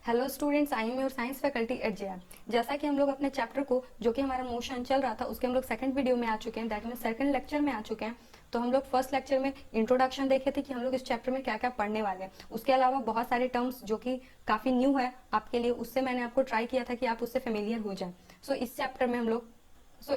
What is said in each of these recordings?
Hello students, I am your science faculty at JR. जैसा कि हम लोग अपने चैप्टर को जो कि हमारा मोशन चल रहा था उसके हम लोग सेकंड वीडियो में आ चुके हैं, दैट मीन सेकंड लेक्चर में आ चुके हैं। तो हम लोग फर्स्ट लेक्चर में इंट्रोडक्शन देखे थे कि हम लोग इस चैप्टर में क्या क्या पढ़ने वाले हैं। उसके अलावा बहुत सारे टर्म्स जो कि काफ़ी न्यू है आपके लिए, उससे मैंने आपको ट्राई किया था कि आप उससे फेमिलियर हो जाए।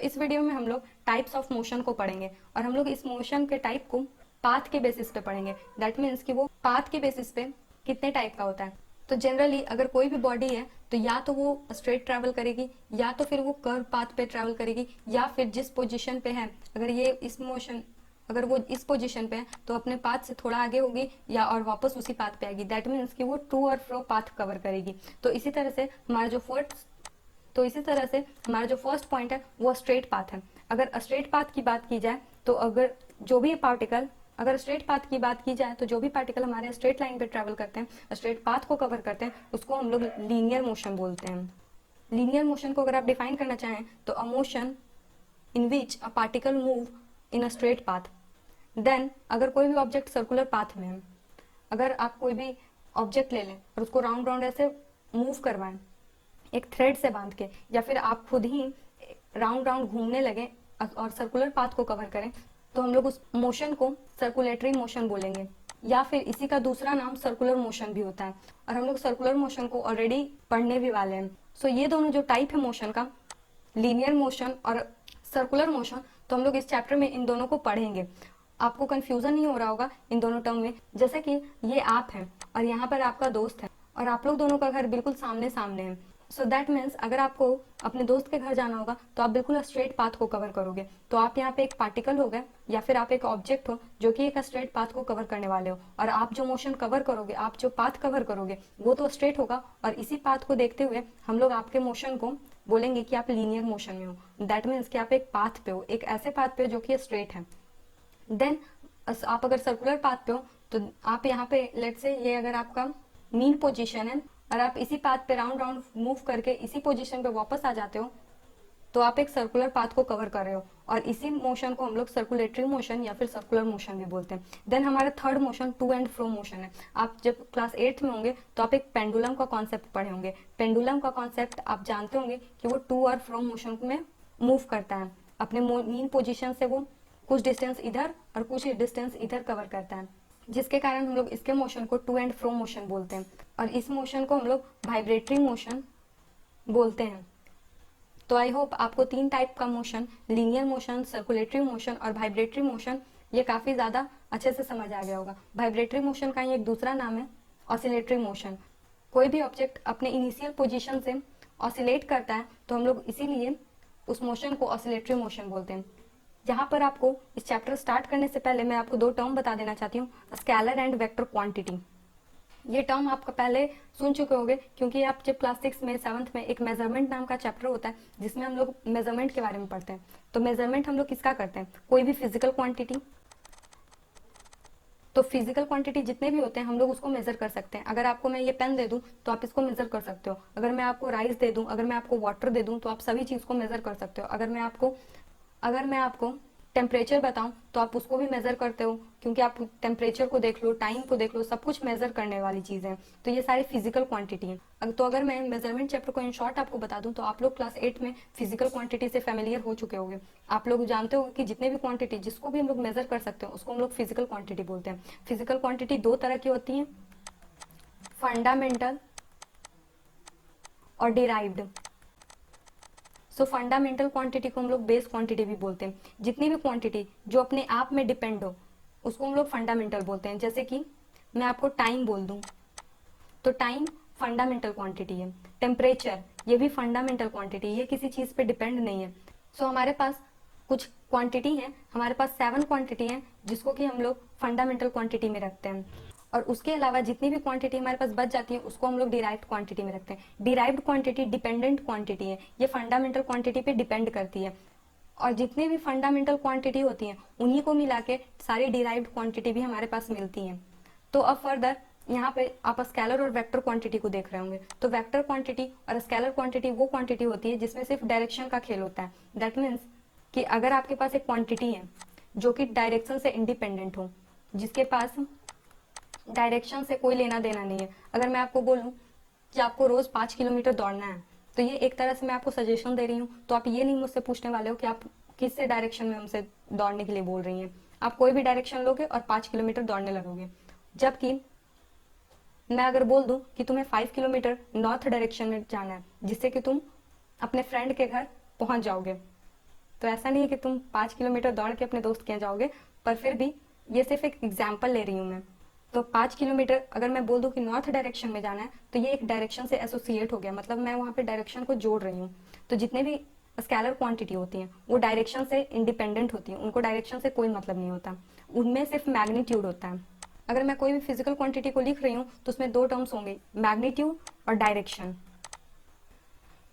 इस वीडियो में हम लोग टाइप्स ऑफ मोशन को पढ़ेंगे और हम लोग इस मोशन के टाइप को पाथ के बेसिस पे पढ़ेंगे। दैट मीन्स कि वो पाथ के बेसिस पे कितने टाइप का होता है। तो जनरली अगर कोई भी बॉडी है तो या तो वो स्ट्रेट ट्रैवल करेगी, या तो फिर वो कर्व पाथ पे ट्रैवल करेगी, या फिर जिस पोजीशन पे है अगर ये इस मोशन अगर वो इस पोजीशन पे है तो अपने पाथ से थोड़ा आगे होगी या और वापस उसी पाथ पे आएगी। दैट मीन्स कि वो टू और फ्रो पाथ कवर करेगी। तो इसी तरह से हमारा जो फर्स्ट पॉइंट है वो स्ट्रेट पाथ है। अगर स्ट्रेट पाथ की बात की जाए तो अगर स्ट्रेट पाथ की बात की जाए तो जो भी पार्टिकल हमारे स्ट्रेट लाइन पे ट्रैवल करते हैं, स्ट्रेट पाथ को कवर करते हैं, उसको हम लोग लीनियर मोशन बोलते हैं। लीनियर मोशन को अगर आप डिफाइन करना चाहें तो a motion in which a particle move in a straight path. Then अगर कोई भी ऑब्जेक्ट सर्कुलर पाथ में है, अगर आप कोई भी ऑब्जेक्ट ले लें और उसको राउंड राउंड ऐसे मूव करवाएं एक थ्रेड से बांध के, या फिर आप खुद ही राउंड राउंड घूमने लगे और सर्कुलर पाथ को कवर करें, तो हम लोग उस मोशन को सर्कुलेटरी मोशन बोलेंगे, या फिर इसी का दूसरा नाम सर्कुलर मोशन भी होता है। और हम लोग सर्कुलर मोशन को ऑलरेडी पढ़ने भी वाले हैं। ये दोनों जो टाइप है मोशन का, लीनियर मोशन और सर्कुलर मोशन, तो हम लोग इस चैप्टर में इन दोनों को पढ़ेंगे। आपको कंफ्यूजन नहीं हो रहा होगा इन दोनों टर्म में। जैसे कि ये आप हैं और यहाँ पर आपका दोस्त है और आप लोग दोनों का घर बिल्कुल सामने सामने है। दैट मीन्स अगर आपको अपने दोस्त के घर जाना होगा तो आप बिल्कुल स्ट्रेट पाथ को कवर करोगे। तो आप यहाँ पे एक पार्टिकल हो गए या फिर आप एक ऑब्जेक्ट हो जो कि एक स्ट्रेट पाथ को कवर करने वाले हो, और आप जो मोशन कवर करोगे, आप जो पाथ कवर करोगे वो तो स्ट्रेट होगा। और इसी पाथ को देखते हुए हम लोग आपके मोशन को बोलेंगे कि आप लीनियर मोशन में हो। दैट मीन्स कि आप एक पाथ पे हो, एक ऐसे पाथ पे जो कि स्ट्रेट है। देन आप अगर सर्कुलर पाथ पे हो तो आप यहाँ पे लेट से ये अगर आपका मीन पोजीशन है और आप इसी पाथ पे राउंड राउंड मूव करके इसी पोजीशन पे वापस आ जाते हो, तो आप एक सर्कुलर पाथ को कवर कर रहे हो। और इसी मोशन को हम लोग सर्कुलेटरी मोशन या फिर सर्कुलर मोशन भी बोलते हैं। देन हमारा third motion to and fro motion है। आप जब क्लास 8th में होंगे तो आप एक पेंडुलम का कॉन्सेप्ट पढ़े होंगे। पेंडुलम का कॉन्सेप्ट आप जानते होंगे कि वो टू और फ्रो मोशन में मूव करता है। अपने मीन पोजिशन से वो कुछ डिस्टेंस इधर और कुछ डिस्टेंस इधर कवर करता है, जिसके कारण हम लोग इसके मोशन को टू एंड फ्रो मोशन बोलते हैं। और इस मोशन को हम लोग वाइब्रेटरी मोशन बोलते हैं। तो आई होप आपको तीन टाइप का motion, linear motion, circulatory motion और वाइब्रेटरी मोशन, ये काफ़ी ज़्यादा अच्छे से समझ आ गया होगा। वाइब्रेटरी मोशन का ये एक दूसरा नाम है ऑसिलेटरी मोशन। कोई भी ऑब्जेक्ट अपने इनिशियल पोजीशन से ऑसिलेट करता है तो हम लोग इसीलिए उस मोशन को ऑसिलेटरी मोशन बोलते हैं। यहाँ पर आपको इस चैप्टर स्टार्ट करने से पहले मैं आपको दो टर्म बता देना चाहती हूँ, स्केलर एंड वेक्टर क्वांटिटी। ये टर्म आप पहले सुन चुके होंगे क्योंकि आप जब क्लास 6 में 7th में एक मेजरमेंट नाम का चैप्टर होता है जिसमें हम लोग मेजरमेंट के बारे में पढ़ते हैं। तो मेजरमेंट हम लोग किसका करते हैं? कोई भी फिजिकल क्वांटिटी। तो फिजिकल क्वांटिटी जितने भी होते हैं हम लोग उसको मेजर कर सकते हैं। अगर आपको मैं ये पेन दे दूं तो आप इसको मेजर कर सकते हो। अगर मैं आपको राइस दे दूं, अगर मैं आपको वाटर दे दूं, तो आप सभी चीज़ को मेजर कर सकते हो। अगर मैं आपको टेम्परेचर बताऊं तो आप उसको भी मेजर करते हो, क्योंकि आप टेम्परेचर को देख लो, टाइम को देख लो, सब कुछ मेजर करने वाली चीज़ें हैं। तो ये सारी फिजिकल क्वांटिटी है। तो अगर मैं मेजरमेंट चैप्टर को इन शॉर्ट आपको बता दूं तो आप लोग क्लास 8 में फिजिकल क्वांटिटी से फेमिलियर हो चुके होंगे। आप लोग जानते हो कि जितने भी क्वांटिटी जिसको भी हम लोग मेजर कर सकते हैं उसको हम लोग फिजिकल क्वांटिटी बोलते हैं। फिजिकल क्वांटिटी दो तरह की होती है, फंडामेंटल और डिराइव्ड। फंडामेंटल क्वांटिटी को हम लोग बेस क्वांटिटी भी बोलते हैं। जितनी भी क्वांटिटी जो अपने आप में डिपेंड हो उसको हम लोग फंडामेंटल बोलते हैं। जैसे कि मैं आपको टाइम बोल दूं तो टाइम फंडामेंटल क्वांटिटी है। टेम्परेचर ये भी फंडामेंटल क्वांटिटी, ये किसी चीज़ पे डिपेंड नहीं है। हमारे पास कुछ क्वांटिटी है, हमारे पास 7 क्वांटिटी है जिसको कि हम लोग फंडामेंटल क्वांटिटी में रखते हैं। और उसके अलावा जितनी भी क्वांटिटी हमारे पास बच जाती है उसको हम लोग डिराइव्ड क्वांटिटी में रखते हैं। डिराइव्ड क्वांटिटी डिपेंडेंट क्वांटिटी है, ये फंडामेंटल क्वांटिटी पे डिपेंड करती है। और जितनी भी फंडामेंटल क्वांटिटी होती हैं उन्हीं को मिला के सारी डिराइव्ड क्वांटिटी भी हमारे पास मिलती हैं। तो अब फर्दर यहाँ पे आप स्केलर और वेक्टर क्वांटिटी को देख रहे होंगे। तो वेक्टर क्वांटिटी और स्केलर क्वांटिटी वो क्वांटिटी होती है जिसमें सिर्फ डायरेक्शन का खेल होता है। दैट मीन्स कि अगर आपके पास एक क्वांटिटी है जो कि डायरेक्शन से इंडिपेंडेंट हो, जिसके पास डायरेक्शन से कोई लेना देना नहीं है। अगर मैं आपको बोलूं कि आपको रोज 5 किलोमीटर दौड़ना है, तो ये एक तरह से मैं आपको सजेशन दे रही हूँ। तो आप ये नहीं मुझसे पूछने वाले हो कि आप किस से डायरेक्शन में हमसे दौड़ने के लिए बोल रही हैं। आप कोई भी डायरेक्शन लोगे और 5 किलोमीटर दौड़ने लगोगे। जबकि मैं अगर बोल दूं कि तुम्हें 5 किलोमीटर नॉर्थ डायरेक्शन में जाना है, जिससे कि तुम अपने फ्रेंड के घर पहुंच जाओगे, तो ऐसा नहीं है कि तुम 5 किलोमीटर दौड़ के अपने दोस्त के यहाँ जाओगे, पर फिर भी ये सिर्फ एक एग्जाम्पल ले रही हूँ मैं। तो 5 किलोमीटर अगर मैं बोल दूं कि नॉर्थ डायरेक्शन में जाना है, तो ये एक डायरेक्शन से एसोसिएट हो गया, मतलब मैं वहाँ पे डायरेक्शन को जोड़ रही हूँ। तो जितने भी स्केलर क्वांटिटी होती हैं वो डायरेक्शन से इंडिपेंडेंट होती हैं, उनको डायरेक्शन से कोई मतलब नहीं होता, उनमें सिर्फ मैग्नीट्यूड होता है। अगर मैं कोई भी फिजिकल क्वांटिटी को लिख रही हूँ तो उसमें दो टर्म्स होंगे, मैग्नीट्यूड और डायरेक्शन।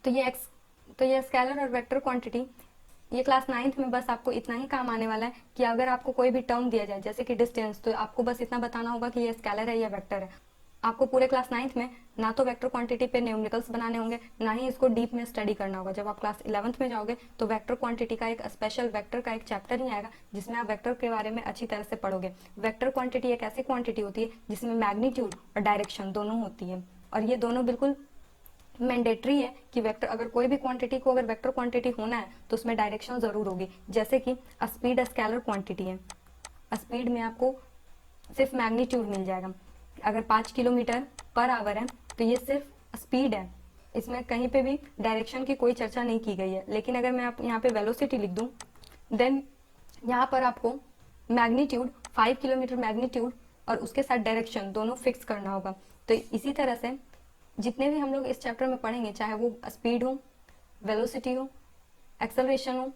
तो ये स्केलर और वेक्टर क्वांटिटी, ये क्लास 9th में बस आपको इतना ही काम आने वाला है कि अगर आपको कोई भी टर्म दिया जाए जैसे कि डिस्टेंस, तो आपको बस इतना बताना होगा कि ये स्केलर है या वेक्टर है। आपको पूरे क्लास 9th में ना तो वेक्टर क्वांटिटी पे न्यूमेरिकल्स बनाने होंगे, ना ही इसको डीप में स्टडी करना होगा। जब आप क्लास 11th में जाओगे तो वेक्टर क्वांटिटी का एक स्पेशल वेक्टर का एक चैप्टर ही आएगा जिसमें आप वेक्टर के बारे में अच्छी तरह से पढ़ोगे। वेक्टर क्वांटिटी एक ऐसी क्वांटिटी होती है जिसमें मैग्नीट्यूड और डायरेक्शन दोनों होती है, और ये दोनों बिल्कुल मैंडेटरी है कि वेक्टर, अगर कोई भी क्वांटिटी को अगर वेक्टर क्वांटिटी होना है तो उसमें डायरेक्शन जरूर होगी। जैसे कि स्पीड स्केलर क्वांटिटी है, स्पीड में आपको सिर्फ मैग्नीट्यूड मिल जाएगा। अगर 5 किलोमीटर पर आवर है तो ये सिर्फ स्पीड है, इसमें कहीं पे भी डायरेक्शन की कोई चर्चा नहीं की गई है। लेकिन अगर मैं आप यहाँ पे वेलोसिटी लिख दूँ, देन यहाँ पर आपको मैग्नीट्यूड 5 किलोमीटर मैग्नीट्यूड और उसके साथ डायरेक्शन दोनों फिक्स करना होगा। तो इसी तरह से जितने भी हम लोग इस चैप्टर में पढ़ेंगे, चाहे वो स्पीड हो, वेलोसिटी हो, एक्सेलरेशन हो,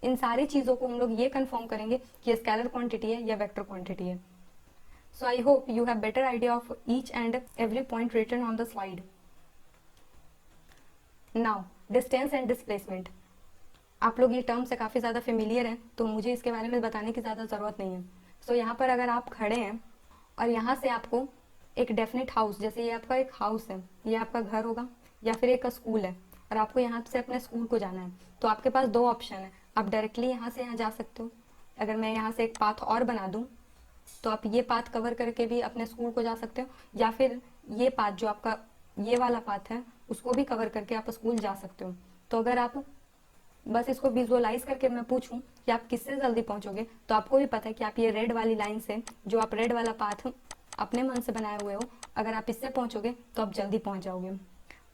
इन सारी चीज़ों को हम लोग ये कंफर्म करेंगे कि स्केलर क्वांटिटी है या वेक्टर क्वांटिटी है। So I hope you have better idea of each and every point written on the slide. Now distance and displacement, आप लोग ये टर्म से काफ़ी ज़्यादा फेमिलियर हैं, तो मुझे इसके बारे में बताने की ज़्यादा ज़रूरत नहीं है। सो यहाँ पर अगर आप खड़े हैं और यहाँ से आपको एक डेफिनेट हाउस, जैसे ये आपका एक हाउस है, ये आपका घर होगा या फिर एक स्कूल है, और आपको यहाँ से अपने स्कूल को जाना है, तो आपके पास दो ऑप्शन है। आप डायरेक्टली यहाँ से यहाँ जा सकते हो। अगर मैं यहाँ से एक पाथ और बना दूँ तो आप ये पाथ कवर करके भी अपने स्कूल को जा सकते हो, या फिर ये पाथ जो आपका ये वाला पाथ है उसको भी कवर करके आप स्कूल जा सकते हो। तो अगर आप बस इसको विजुअलाइज करके मैं पूछूं कि आप किससे जल्दी पहुंचोगे, तो आपको भी पता है कि आप ये रेड वाली लाइन से, जो आप रेड वाला पाथ अपने मन से बनाए हुए हो, अगर आप इससे पहुंचोगे तो आप जल्दी पहुंच जाओगे।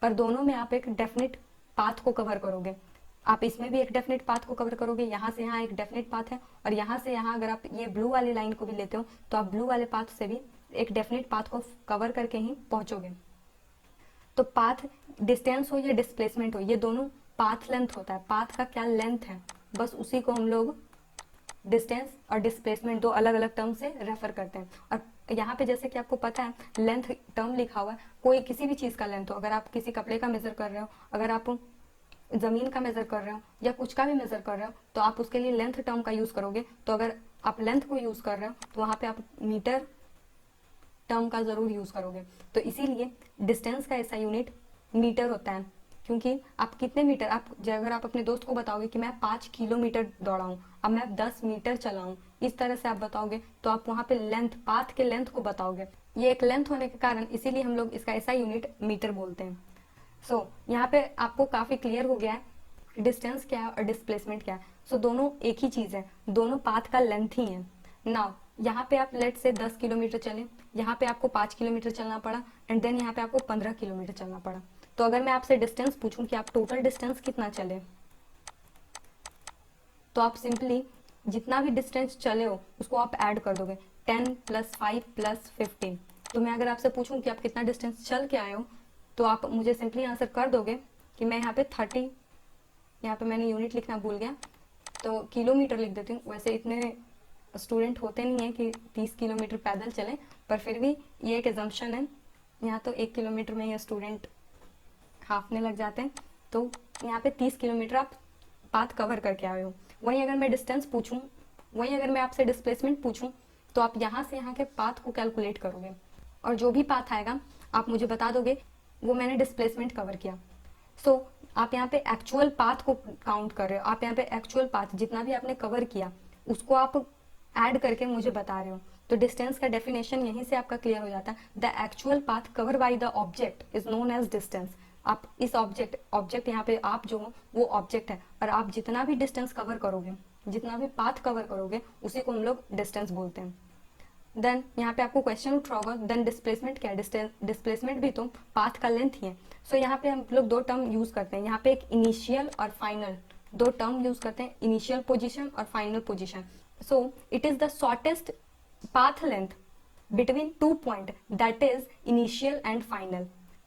पर दोनों में आप एक डेफिनेट पाथ को कवर करोगे। आप इसमें भी एक डेफिनेट पाथ को कवर करोगे, यहाँ से यहाँ एक डेफिनेट पाथ है, और यहाँ से यहाँ अगर आप ये ब्लू वाली लाइन को भी लेते हो तो आप ब्लू वाले पाथ से भी एक डेफिनेट पाथ को कवर करके ही पहुंचोगे। तो पाथ डिस्टेंस हो या डिस्प्लेसमेंट हो, ये दोनों पाथ लेंथ होता है। पाथ का क्या लेंथ है, बस उसी को हम लोग डिस्टेंस और डिस्प्लेसमेंट दो अलग अलग टर्म से रेफर करते हैं। और यहाँ पे जैसे कि आपको पता है लेंथ टर्म लिखा हुआ है, कोई किसी भी चीज़ का लेंथ हो, अगर आप किसी कपड़े का मेजर कर रहे हो, अगर आप ज़मीन का मेजर कर रहे हो या कुछ का भी मेजर कर रहे हो, तो आप उसके लिए लेंथ टर्म का यूज़ करोगे। तो अगर आप लेंथ को यूज़ कर रहे हो तो वहाँ पे आप मीटर टर्म का ज़रूर यूज़ करोगे। तो इसीलिए डिस्टेंस का ऐसा यूनिट मीटर होता है, क्योंकि आप कितने मीटर, आप अगर आप अपने दोस्त को बताओगे कि मैं 5 किलोमीटर दौड़ा हूँ, अब मैं 10 मीटर चला हूँ, इस तरह से आप बताओगे तो आप वहाँ पे लेंथ, पाथ के लेंथ को बताओगे। ये एक लेंथ होने के कारण इसीलिए हम लोग इसका ऐसा यूनिट मीटर बोलते हैं। सो यहाँ पे आपको काफ़ी क्लियर हो गया है डिस्टेंस क्या है और डिस्प्लेसमेंट क्या है। सो दोनों एक ही चीज़ है, दोनों पाथ का लेंथ ही है। नाउ यहाँ पे आप लेट से 10 किलोमीटर चले, यहाँ पे आपको 5 किलोमीटर चलना पड़ा, एंड देन यहाँ पे आपको 15 किलोमीटर चलना पड़ा। तो अगर मैं आपसे डिस्टेंस पूछूं कि आप टोटल डिस्टेंस कितना चले, तो आप सिंपली जितना भी डिस्टेंस चले हो उसको आप ऐड कर दोगे, 10 + 5 + 15। तो मैं अगर आपसे पूछूं कि आप कितना डिस्टेंस चल के आए हो, तो आप मुझे सिंपली आंसर कर दोगे कि मैं यहाँ पे 30, यहाँ पे मैंने यूनिट लिखना भूल गया तो किलोमीटर लिख देती हूँ। वैसे इतने स्टूडेंट होते नहीं है कि 30 किलोमीटर पैदल चलें, पर फिर भी ये एक एजम्पशन है। यहाँ तो 1 किलोमीटर में ये स्टूडेंट हाफने लग जाते हैं, तो यहाँ पे 30 किलोमीटर आप पाथ कवर करके आए हो। वहीं अगर मैं डिस्टेंस पूछूं, वहीं अगर मैं आपसे डिस्प्लेसमेंट पूछूं, तो आप यहाँ से यहाँ के पाथ को कैलकुलेट करोगे, और जो भी पाथ आएगा आप मुझे बता दोगे वो मैंने डिस्प्लेसमेंट कवर किया। सो आप यहाँ पे एक्चुअल पाथ को काउंट कर रहे हो, आप यहाँ पे एक्चुअल पाथ जितना भी आपने कवर किया उसको आप ऐड करके मुझे बता रहे हो। तो तो डिस्टेंस का डेफिनेशन यहीं से आपका क्लियर हो जाता है। The actual path cover by the object is known as distance. आप इस ऑब्जेक्ट यहाँ पे आप जो हो वो ऑब्जेक्ट है, और आप जितना भी डिस्टेंस कवर करोगे, जितना भी पाथ कवर करोगे, उसी को हम लोग डिस्टेंस बोलते हैं। देन यहाँ पे आपको क्वेश्चन उठ रहा होगा, देन डिस्प्लेसमेंट क्या है? डिस्प्लेसमेंट भी तो पाथ का लेंथ ही है। सो यहाँ पे हम लोग दो टर्म यूज करते हैं, यहाँ पे एक इनिशियल और फाइनल दो टर्म यूज करते हैं, इनिशियल पोजीशन और final position. So it is the shortest path length between two point, that is initial and final.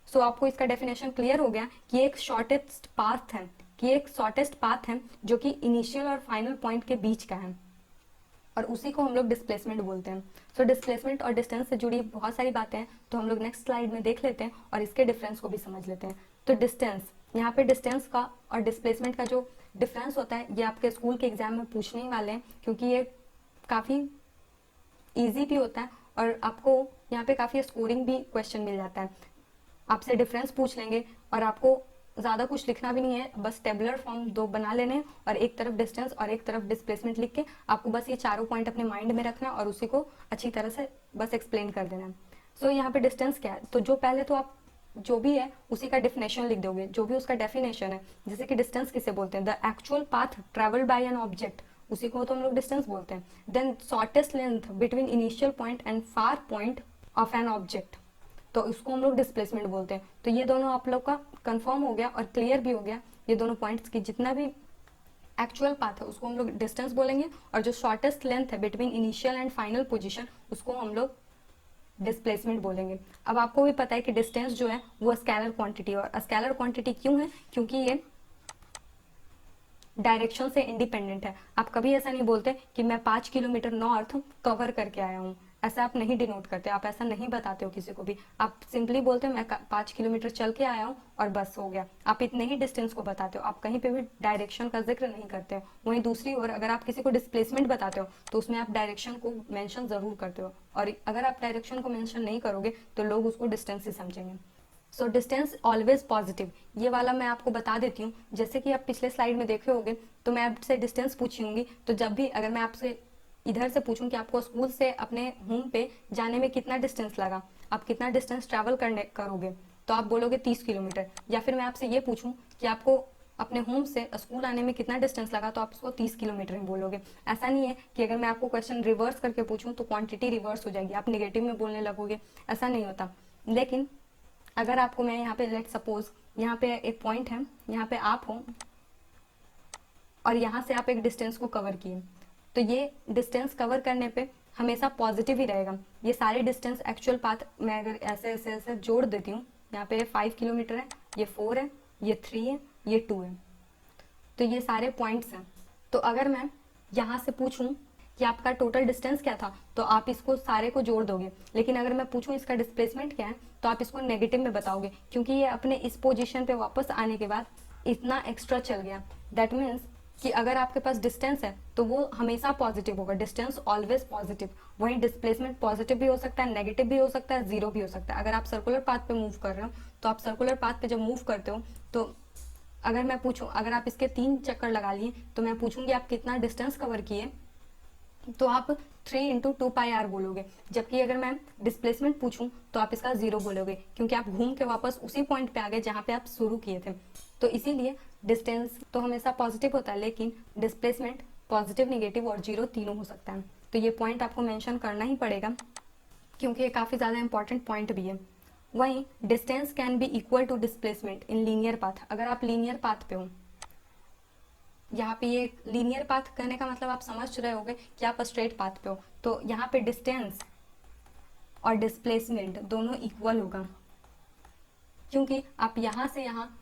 So आपको इसका डेफिनेशन क्लियर हो गया कि एक शॉर्टेस्ट पाथ है, कि एक शॉर्टेस्ट पाथ है जो कि इनिशियल और फाइनल पॉइंट के बीच का है, और उसी को हम लोग डिस्प्लेसमेंट बोलते हैं। सो डिस्प्लेसमेंट और डिस्टेंस से जुड़ी बहुत सारी बातें हैं, तो हम लोग नेक्स्ट स्लाइड में देख लेते हैं और इसके डिफरेंस को भी समझ लेते हैं। तो डिस्टेंस, यहाँ पे डिस्टेंस का और डिस्प्लेसमेंट का जो डिफरेंस होता है, ये आपके स्कूल के एग्जाम में पूछने ही वाले हैं, क्योंकि ये काफ़ी ईजी भी होता है और आपको यहाँ पे काफ़ी स्कोरिंग भी क्वेश्चन मिल जाता है। आपसे डिफरेंस पूछ लेंगे और आपको ज़्यादा कुछ लिखना भी नहीं है, बस टेबुलर फॉर्म दो बना लेने हैं और एक तरफ डिस्टेंस और एक तरफ डिस्प्लेसमेंट लिख के आपको बस ये चारों पॉइंट अपने माइंड में रखना है और उसी को अच्छी तरह से बस एक्सप्लेन कर देना है। सो यहाँ पे डिस्टेंस क्या है, तो जो पहले तो आप जो भी है उसी का डिफिनेशन लिख दोगे, जो भी उसका डेफिनेशन है। जैसे कि डिस्टेंस किसे बोलते हैं? The actual path travelled by an object, उसी को तो हम लोग डिस्टेंस बोलते हैं। Then shortest length between initial point and far point of an object, तो इसको हम लोग डिस्प्लेसमेंट बोलते हैं। तो ये दोनों आप लोग का कंफर्म हो गया और क्लियर भी हो गया, ये दोनों पॉइंट्स की जितना भी एक्चुअल पाथ है उसको हम लोग डिस्टेंस बोलेंगे, और जो शॉर्टेस्ट लेंथ है between initial and final position उसको हम लोग डिस्प्लेसमेंट बोलेंगे। अब आपको भी पता है कि डिस्टेंस जो है वो स्केलर क्वांटिटी, और स्केलर क्वांटिटी क्यों है? क्योंकि ये डायरेक्शन से इंडिपेंडेंट है। आप कभी ऐसा नहीं बोलते कि मैं 5 किलोमीटर नॉर्थ कवर करके आया हूँ, ऐसा आप नहीं डिनोट करते, आप ऐसा नहीं बताते हो किसी को भी। आप सिंपली बोलते हो मैं 5 किलोमीटर चल के आया हूँ और बस हो गया। आप इतने ही डिस्टेंस को बताते हो, आप कहीं पे भी डायरेक्शन का जिक्र नहीं करते हो। वहीं दूसरी ओर अगर आप किसी को डिस्प्लेसमेंट बताते हो तो उसमें आप डायरेक्शन को मेंशन जरूर करते हो, और अगर आप डायरेक्शन को मेंशन नहीं करोगे तो लोग उसको डिस्टेंस ही समझेंगे। सो डिस्टेंस ऑलवेज पॉजिटिव, ये वाला मैं आपको बता देती हूँ। जैसे कि आप पिछले स्लाइड में देखे होंगे, तो मैं आपसे डिस्टेंस पूछी होंगी, तो जब भी अगर मैं आपसे इधर से पूछूं कि आपको स्कूल से अपने होम पे जाने में कितना डिस्टेंस लगा, आप कितना डिस्टेंस ट्रैवल करोगे, तो आप बोलोगे 30 किलोमीटर। या फिर मैं आपसे ये पूछूं कि आपको अपने होम से स्कूल आने में कितना डिस्टेंस लगा, तो आप उसको 30 किलोमीटर ही बोलोगे। ऐसा नहीं है कि अगर मैं आपको क्वेश्चन रिवर्स करके पूछूं तो क्वांटिटी रिवर्स हो जाएगी, आप निगेटिव में बोलने लगोगे, ऐसा नहीं होता। लेकिन अगर आपको मैं यहाँ पे लेट सपोज यहाँ पे एक पॉइंट है, यहाँ पे आप हो और यहाँ से आप एक डिस्टेंस को कवर किए, तो ये डिस्टेंस कवर करने पे हमेशा पॉजिटिव ही रहेगा। ये सारे डिस्टेंस एक्चुअल पाथ मैं अगर ऐसे ऐसे ऐसे जोड़ देती हूँ, यहाँ पे 5 किलोमीटर है, ये 4 है, ये 3 है, ये 2 है, तो ये सारे पॉइंट्स हैं। तो अगर मैं यहाँ से पूछूं कि आपका टोटल डिस्टेंस क्या था, तो आप इसको सारे को जोड़ दोगे। लेकिन अगर मैं पूछूं इसका डिस्प्लेसमेंट क्या है, तो आप इसको नेगेटिव में बताओगे, क्योंकि ये अपने इस पोजीशन पे वापस आने के बाद इतना एक्स्ट्रा चल गया। दैट मीन्स कि अगर आपके पास डिस्टेंस है तो वो हमेशा पॉजिटिव होगा, डिस्टेंस ऑलवेज पॉजिटिव। वहीं डिस्प्लेसमेंट पॉजिटिव भी हो सकता है, नेगेटिव भी हो सकता है, जीरो भी हो सकता है। अगर आप सर्कुलर पाथ पे मूव कर रहे हो, तो आप सर्कुलर पाथ पे जब मूव करते हो, तो अगर मैं पूछूं, अगर आप इसके 3 चक्कर लगा लिए, तो मैं पूछूंगी आप कितना डिस्टेंस कवर किए, तो आप 3 इंटू 2πr बोलोगे। जबकि अगर मैं डिस्प्लेसमेंट पूछूं तो आप इसका 0 बोलोगे, क्योंकि आप घूम के वापस उसी पॉइंट पे आ गए जहां पे आप शुरू किए थे। तो इसीलिए डिस्टेंस तो हमेशा पॉजिटिव होता है, लेकिन डिस्प्लेसमेंट पॉजिटिव, निगेटिव और 0 तीनों हो सकता है। तो ये पॉइंट आपको मेंशन करना ही पड़ेगा, क्योंकि ये काफ़ी ज़्यादा इंपॉर्टेंट पॉइंट भी है। वहीं distance can be equal to displacement in linear path. अगर आप लीनियर पाथ पे हो, यहाँ पे ये लीनियर पाथ करने का मतलब आप समझ रहे होगे कि आप स्ट्रेट पाथ पे हो, तो यहाँ पे डिस्टेंस और डिस्प्लेसमेंट दोनों इक्वल होगा, क्योंकि आप यहाँ से यहाँ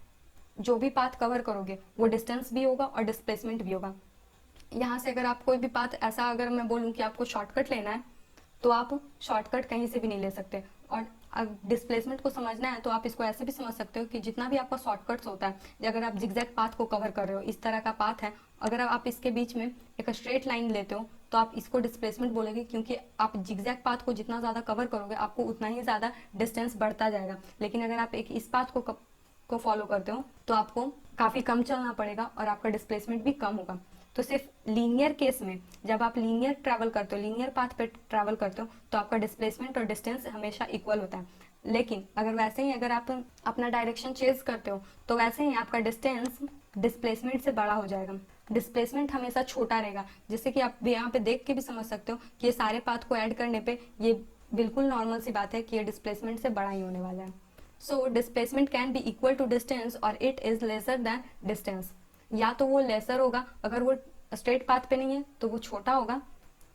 जो भी पाथ कवर करोगे वो डिस्टेंस भी होगा और डिस्प्लेसमेंट भी होगा। यहाँ से अगर आप कोई भी पाथ ऐसा, अगर मैं बोलूँ कि आपको शॉर्टकट लेना है, तो आप शॉर्टकट कहीं से भी नहीं ले सकते। और डिस्प्लेसमेंट को समझना है तो आप इसको ऐसे भी समझ सकते हो कि जितना भी आपका शॉर्टकट्स होता है, अगर आप जिगजैग पाथ को कवर कर रहे हो, इस तरह का पाथ है, अगर आप इसके बीच में एक स्ट्रेट लाइन लेते हो तो आप इसको डिस्प्लेसमेंट बोलोगे, क्योंकि आप जिगजैग पाथ को जितना ज़्यादा कवर करोगे आपको उतना ही ज़्यादा डिस्टेंस बढ़ता जाएगा। लेकिन अगर आप एक इस पाथ को फॉलो करते हो तो आपको काफ़ी कम चलना पड़ेगा और आपका डिस्प्लेसमेंट भी कम होगा। तो सिर्फ लीनियर केस में जब आप लीनियर ट्रैवल करते हो, लीनियर पाथ पे ट्रैवल करते हो, तो आपका डिस्प्लेसमेंट और डिस्टेंस हमेशा इक्वल होता है। लेकिन अगर वैसे ही अगर आप अपना डायरेक्शन चेंज करते हो तो वैसे ही आपका डिस्टेंस डिस्प्लेसमेंट से बड़ा हो जाएगा। डिस्प्लेसमेंट हमेशा छोटा रहेगा, जैसे कि आप यहाँ पे देख के भी समझ सकते हो कि ये सारे पाथ को ऐड करने पे ये बिल्कुल नॉर्मल सी बात है कि ये डिस्प्लेसमेंट से बड़ा ही होने वाला है। So displacement can be equal to distance और it is lesser than distance. या तो वो लेसर होगा, अगर वो स्ट्रेट पाथ पे नहीं है तो वो छोटा होगा,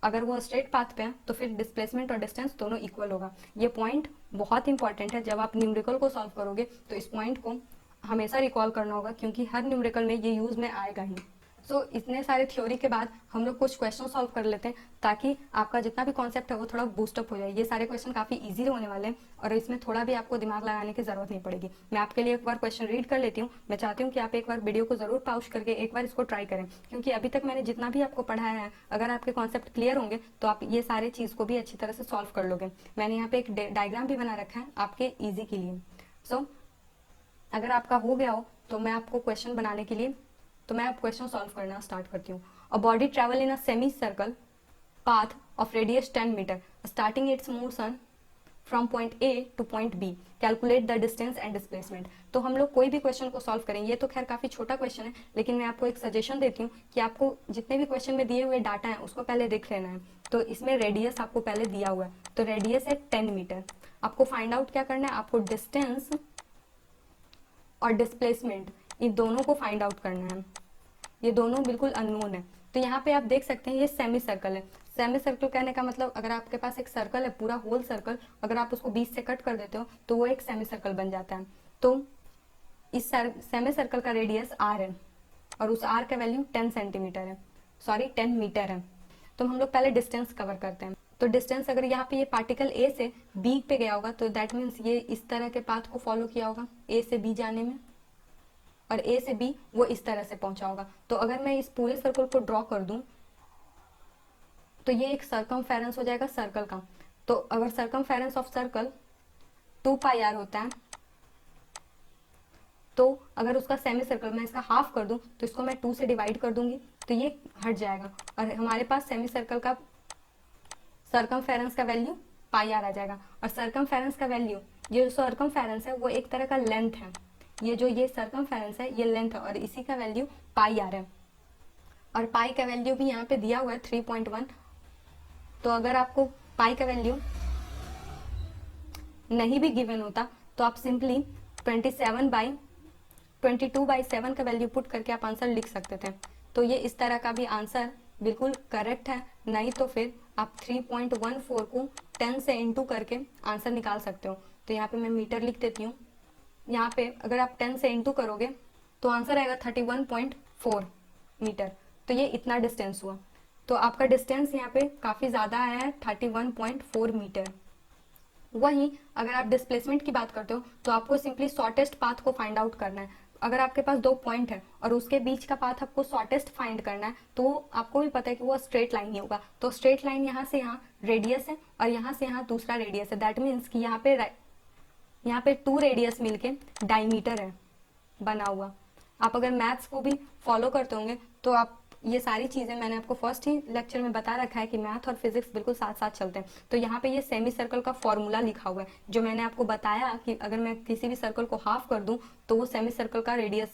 अगर वो स्ट्रेट पाथ पे है तो फिर डिस्प्लेसमेंट और डिस्टेंस दोनों इक्वल होगा। ये पॉइंट बहुत इंपॉर्टेंट है, जब आप न्यूमेरिकल को सॉल्व करोगे तो इस पॉइंट को हमेशा रिकॉल करना होगा, क्योंकि हर न्यूमेरिकल में ये यूज में आएगा ही। सो इतने सारे थ्योरी के बाद हम लोग कुछ क्वेश्चन सॉल्व कर लेते हैं, ताकि आपका जितना भी कॉन्सेप्ट है वो थोड़ा बूस्टअप हो जाए। ये सारे क्वेश्चन काफी इजी होने वाले हैं और इसमें थोड़ा भी आपको दिमाग लगाने की जरूरत नहीं पड़ेगी। मैं आपके लिए एक बार क्वेश्चन रीड कर लेती हूँ। मैं चाहती हूँ कि आप एक बार वीडियो को जरूर पॉज करके एक बार इसको ट्राई करें, क्योंकि अभी तक मैंने जितना भी आपको पढ़ाया है, अगर आपके कॉन्सेप्ट क्लियर होंगे तो आप ये सारे चीज को भी अच्छी तरह से सॉल्व कर लोगे। मैंने यहाँ पे एक डायग्राम भी बना रखा है आपके ईजी के लिए। सो अगर आपका हो गया हो तो मैं आपको क्वेश्चन बनाने के लिए, तो मैं अब क्वेश्चन सॉल्व करना स्टार्ट करती हूँ। A body travel in a semi circle path of radius 10 meter, starting its motion from point A to point B. Calculate the distance and displacement. तो हम लोग कोई भी क्वेश्चन को सॉल्व करें, ये तो खैर काफी छोटा क्वेश्चन है, लेकिन मैं आपको एक सजेशन देती हूँ कि आपको जितने भी क्वेश्चन में दिए हुए डाटा है उसको पहले देख लेना है। तो इसमें रेडियस आपको पहले दिया हुआ है, तो रेडियस है 10 मीटर। आपको फाइंड आउट क्या करना है, आपको डिस्टेंस और डिस्प्लेसमेंट इन दोनों को फाइंड आउट करना है। ये दोनों बिल्कुल अननोन है। तो यहाँ पे आप देख सकते हैं ये सेमी सर्कल है। सेमी सर्कल कहने का मतलब अगर आपके पास एक सर्कल है, पूरा होल सर्कल, अगर आप उसको बीच से कट कर देते हो तो वो एक सेमी सर्कल बन जाता है। तो इस सेमी सर्कल का रेडियस r है और उस r का वैल्यू 10 सेंटीमीटर है, सॉरी 10 मीटर है। तो हम लोग पहले डिस्टेंस कवर करते हैं। तो डिस्टेंस अगर यहाँ पे ये पार्टिकल a से b पे गया होगा तो दैट मीन्स ये इस तरह के पाथ को फॉलो किया होगा a से b जाने में, और A से B वो इस तरह से पहुंचा होगा। तो अगर मैं इस पूरे सर्कल को ड्रॉ कर दूं तो ये एक सर्कमफेरेंस हो जाएगा सर्कल का। तो अगर circumference of circle 2 pi r होता है, तो अगर उसका सेमी सर्कल मैं इसका हाफ कर दूं तो इसको मैं 2 से डिवाइड कर दूंगी तो ये हट जाएगा और हमारे पास सेमी सर्कल का सर्कमफेरेंस का वैल्यू पाई r आ जाएगा। और सर्कमफेरेंस का वैल्यू, ये जो सर्कमफेरेंस है वो एक तरह का लेंथ है, ये जो ये सर्कमफेरेंस है ये लेंथ है और इसी का वैल्यू पाई आर है। और पाई का वैल्यू भी यहाँ पे दिया हुआ है 3.1। तो अगर आपको पाई का वैल्यू नहीं भी गिवन होता तो आप सिंपली 22/7 का वैल्यू पुट करके आप आंसर लिख सकते थे। तो ये इस तरह का भी आंसर बिल्कुल करेक्ट है, नहीं तो फिर आप 3.14 को 10 से इंटू करके आंसर निकाल सकते हो। तो यहाँ पे मैं मीटर लिख देती हूँ। यहाँ पे अगर आप 10 से इंटू करोगे तो आंसर आएगा 31.4 मीटर। तो ये इतना डिस्टेंस हुआ। तो आपका डिस्टेंस यहाँ पे काफी ज्यादा आया है 31.4 मीटर। वहीं अगर आप डिस्प्लेसमेंट की बात करते हो तो आपको सिंपली शॉर्टेस्ट पाथ को फाइंड आउट करना है। अगर आपके पास 2 पॉइंट है और उसके बीच का पाथ आपको शॉर्टेस्ट फाइंड करना है, तो आपको भी पता है कि वो स्ट्रेट लाइन ही होगा। तो स्ट्रेट लाइन यहाँ से यहाँ रेडियस है और यहाँ से यहाँ दूसरा रेडियस है, दैट मीन्स कि यहाँ पे 2 रेडियस मिलके डायमीटर है बना हुआ। आप अगर मैथ्स को भी फॉलो करते होंगे तो आप ये सारी चीजें मैंने आपको फर्स्ट ही लेक्चर में बता रखा है कि मैथ और फिजिक्स बिल्कुल साथ साथ चलते हैं। तो यहाँ पे ये सेमी सर्कल का फॉर्मूला लिखा हुआ है, जो मैंने आपको बताया कि अगर मैं किसी भी सर्कल को हाफ कर दूं तो वो सेमी सर्कल का रेडियस,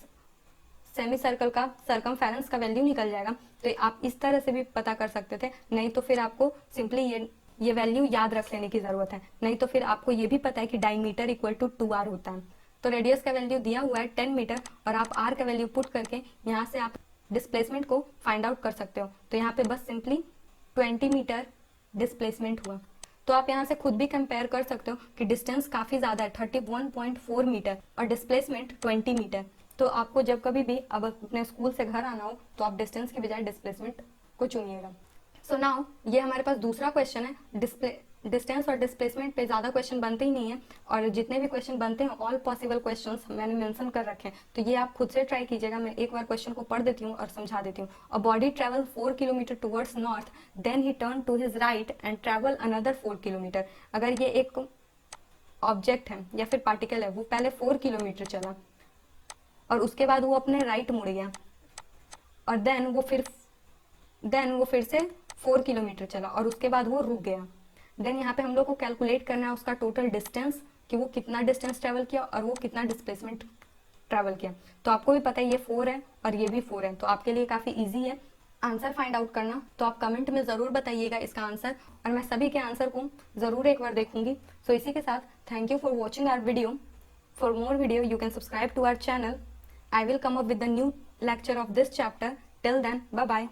सेमी सर्कल का सर्कमफेरेंस का वैल्यू निकल जाएगा। तो आप इस तरह से भी पता कर सकते थे, नहीं तो फिर आपको सिंपली ये वैल्यू याद रख लेने की जरूरत है, नहीं तो फिर आपको ये भी पता है कि डायमीटर इक्वल टू 2r होता है। तो रेडियस का वैल्यू दिया हुआ है 10 मीटर और आप r का वैल्यू पुट करके यहाँ से आप डिस्प्लेसमेंट को फाइंड आउट कर सकते हो। तो यहाँ पे बस सिंपली 20 मीटर डिस्प्लेसमेंट हुआ। तो आप यहाँ से खुद भी कंपेयर कर सकते हो कि डिस्टेंस काफी ज्यादा है 31.4 मीटर और डिस्प्लेसमेंट 20 मीटर। तो आपको जब कभी भी अब अपने स्कूल से घर आना हो तो आप डिस्टेंस की बजाय डिस्प्लेसमेंट को चुनिएगा। सो नाउ ये हमारे पास दूसरा क्वेश्चन है। डिस्टेंस और डिस्प्लेसमेंट पे ज्यादा क्वेश्चन बनते ही नहीं है और जितने भी क्वेश्चन बनते हैं ऑल पॉसिबल क्वेश्चंस मैंने मेंशन कर रखे हैं। तो ये आप खुद से ट्राई कीजिएगा। मैं एक बार क्वेश्चन को पढ़ देती हूँ और समझा देती हूँ। A body travel 4 kilometre towards north, then he turn to his right and travel another 4 kilometre. अगर ये एक ऑब्जेक्ट है या फिर पार्टिकल है, वो पहले 4 किलोमीटर चला और उसके बाद वो अपने राइट मुड़ गया और देन वो फिर देन वो फिर से 4 किलोमीटर चला और उसके बाद वो रुक गया। देन यहाँ पे हम लोग को कैलकुलेट करना है उसका टोटल डिस्टेंस, कि वो कितना डिस्टेंस ट्रेवल किया और वो कितना डिस्प्लेसमेंट ट्रैवल किया। तो आपको भी पता है ये 4 है और ये भी 4 है, तो आपके लिए काफ़ी ईजी है आंसर फाइंड आउट करना। तो आप कमेंट में ज़रूर बताइएगा इसका आंसर, और मैं सभी के आंसर को ज़रूर एक बार देखूंगी। सो इसी के साथ thank you for watching our video. For more video you can subscribe to our channel. I will come up with the new lecture of this chapter. Till then, bye bye.